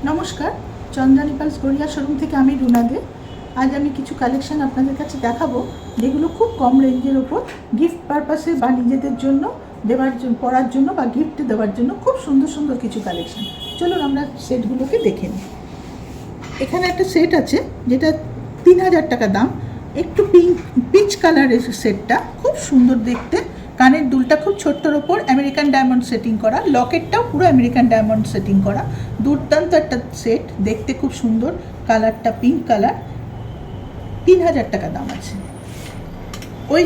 নমস্কার, Chandrani pulse Garia showroom থেকে আমি রুনা দে। আজ আমি কিছু কালেকশন আপনাদের কাছে দেখাবো যেগুলো খুব কম রেঞ্জের ওপর গিফট পারপাসে বা নিজেদের জন্য দেওয়ার জন্য, পরার জন্য বা গিফট দেওয়ার জন্য খুব সুন্দর সুন্দর কিছু কালেকশন। চলুন আমরা সেটগুলোকে দেখে নিই। এখানে একটা সেট আছে যেটা 3000 টাকা দাম। একটু পিচ কালারের সেটটা, খুব সুন্দর দেখতে। কানের দুলটা খুব ছোট্টর ওপর আমেরিকান ডায়মন্ড সেটিং করা, লকেটটাও পুরো আমেরিকান ডায়মন্ড সেটিং করা। দুর্দান্ত একটা সেট, দেখতে খুব সুন্দর। কালারটা পিঙ্ক কালার, 3000 টাকা দাম আছে। ওই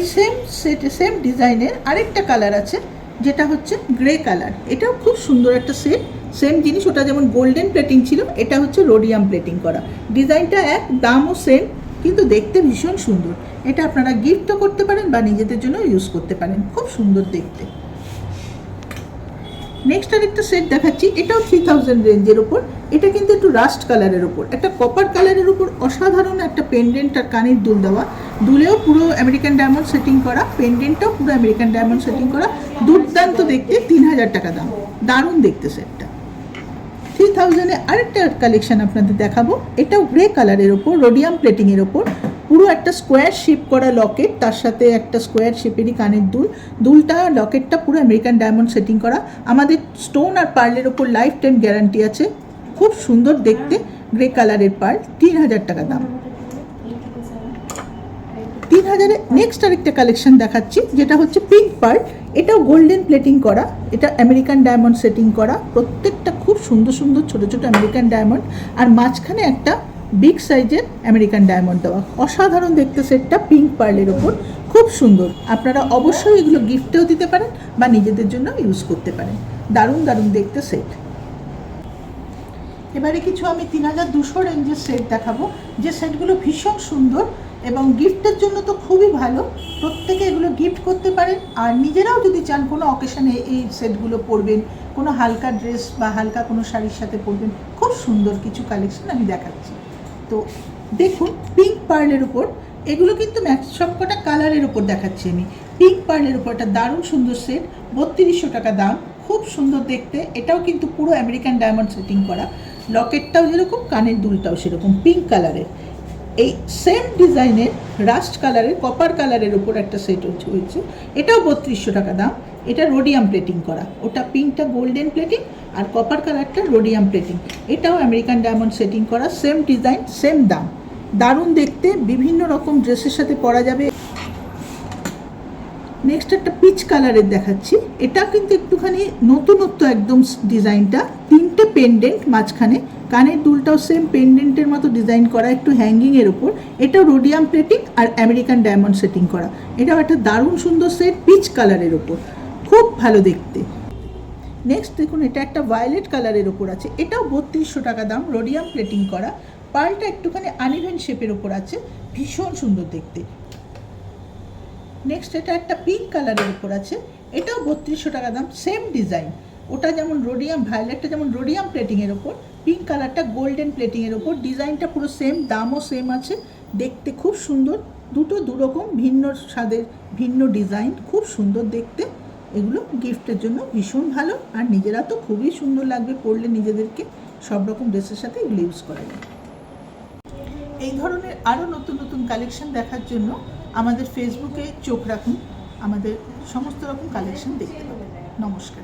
সেম ডিজাইনের আরেকটা কালার আছে যেটা হচ্ছে গ্রে কালার। এটাও খুব সুন্দর একটা সেট, সেম জিনিস। ওটা যেমন গোল্ডেন প্লেটিং ছিল, এটা হচ্ছে রোডিয়াম প্লেটিং করা। ডিজাইনটা এক, দামও সেম, কিন্তু দেখতে ভীষণ সুন্দর। এটা আপনারা গিফটও করতে পারেন বা নিজেদের জন্য ইউজ করতে পারেন, খুব সুন্দর দেখতে। নেক্সট আরেকটা সেট দেখাচ্ছি, এটাও 3000 রেঞ্জের ওপর। এটা কিন্তু একটু রাস্ট কালারের ওপর, একটা কপার কালারের ওপর অসাধারণ একটা পেন্ডেন্ট আর কানের দুল দেওয়া। দুলেও পুরো আমেরিকান ডায়মন্ড সেটিং করা, পেন্ডেন্টটাও পুরো আমেরিকান ডায়মন্ড সেটিং করা। দুর্দান্ত দেখতে, 3000 টাকা দাম। দারুণ দেখতে সেটটা। 3000-এ আরেকটা কালেকশন আপনাদের দেখাবো। এটাও গ্রে কালারের ওপর, রোডিয়াম প্লেটিংয়ের ওপর। পুরো একটা স্কোয়ার শেপ করা লকেট, তার সাথে একটা স্কোয়ার শেপেরই কানের দুল। দুলটা, লকেটটা পুরো আমেরিকান ডায়মন্ড সেটিং করা। আমাদের স্টোন আর পার্লের ওপর লাইফ টাইম গ্যারান্টি আছে। খুব সুন্দর দেখতে, গ্রে কালারের পার্ল, 3000 টাকা দাম। 3000-এ নেক্সট আরেকটা কালেকশন দেখাচ্ছি যেটা হচ্ছে পিঙ্ক পার্ল। এটাও গোল্ডেন প্লেটিং করা, এটা আমেরিকান ডায়মন্ড সেটিং করা। প্রত্যেকটা খুব সুন্দর সুন্দর ছোট ছোট আমেরিকান ডায়মন্ড, আর মাঝখানে একটা বিগ সাইজের আমেরিকান ডায়মন্ড দেওয়া। অসাধারণ দেখতে সেটটা, পিঙ্ক পার্লের ওপর, খুব সুন্দর। আপনারা অবশ্যই এগুলো গিফটেও দিতে পারেন বা নিজেদের জন্য ইউজ করতে পারেন। দারুণ দারুণ দেখতে সেট। এবারে কিছু আমি 3200 রেঞ্জের সেট দেখাবো, যে সেটগুলো ভীষণ সুন্দর এবং গিফটের জন্য তো খুবই ভালো। প্রত্যেকে এগুলো গিফট করতে পারেন, আর নিজেরাও যদি চান কোনো অকেশনে এই সেটগুলো পরবেন, কোনো হালকা ড্রেস বা হালকা কোনো শাড়ির সাথে পরবেন। খুব সুন্দর কিছু কালেকশন আমি দেখাচ্ছি। তো দেখুন, পিঙ্ক পার্লের উপর এগুলো কিন্তু সবকটা কালারের উপর দেখাচ্ছি আমি। পিঙ্ক পার্লের উপর একটা দারুণ সুন্দর সেট, 3200 টাকা দাম। খুব সুন্দর দেখতে, এটাও কিন্তু পুরো আমেরিকান ডায়মন্ড সেটিং করা। লকেটটাও যেরকম, কানের দুলটাও সেরকম, পিঙ্ক কালারের। এই সেম ডিজাইনের রাস্ট কালারের, কপার কালারের উপর একটা সেট হয়েছে, এটাও 3200 টাকা দাম। এটা রোডিয়াম প্লেটিং করা, ওটা পিঙ্কটা গোল্ডেন প্লেটিং আর কপার কালারটা রোডিয়াম প্লেটিং। এটাও আমেরিকান ডায়মন্ড সেটিং করা, সেম ডিজাইন, সেম দাম। দারুণ দেখতে, বিভিন্ন রকম ড্রেসের সাথে পরা যাবে। নেক্সট একটা পিচ কালারের দেখাচ্ছি, এটা কিন্তু একটুখানি নতুনত্ব একদম ডিজাইনটা। তিনটে পেন্ডেন্ট মাঝখানে, কানের দুলটাও সেম পেন্ডেন্টের মতো ডিজাইন করা, একটু হ্যাঙ্গিংয়ের ওপর। এটাও রোডিয়াম প্লেটিং আর আমেরিকান ডায়মন্ড সেটিং করা। এটাও একটা দারুণ সুন্দর সেট, পিচ কালারের ওপর, খুব ভালো দেখতে। নেক্সট দেখুন, এটা একটা ভায়োলেট কালারের ওপর আছে, এটাও 3200 টাকা দাম, রোডিয়াম প্লেটিং করা। পার্লটা একটুখানি আনইভেন শেপের ওপর আছে, ভীষণ সুন্দর দেখতে। নেক্সট এটা একটা পিঙ্ক কালারের উপর আছে, এটাও 3200 টাকা দাম, সেম ডিজাইন। ওটা যেমন রোডিয়াম, ভায়োলেটটা যেমন রোডিয়াম প্লেটিংয়ের ওপর, পিঙ্ক কালারটা গোল্ডেন প্লেটিংয়ের ওপর। ডিজাইনটা পুরো সেম, দামও সেম আছে। দেখতে খুব সুন্দর, দুটো দুরকম ভিন্ন স্বাদের, ভিন্ন ডিজাইন, খুব সুন্দর দেখতে। এগুলো গিফটের জন্য ভীষণ ভালো, আর নিজেরা তো খুবই সুন্দর লাগবে পরলে নিজেদেরকে। সব রকম ড্রেসের সাথে এগুলো ইউজ করা যায়। এই ধরনের আরও নতুন নতুন কালেকশন দেখার জন্য আমাদের ফেসবুকে চোখ রাখুন, আমাদের সমস্ত রকম কালেকশন দেখতে পাবেন। নমস্কার।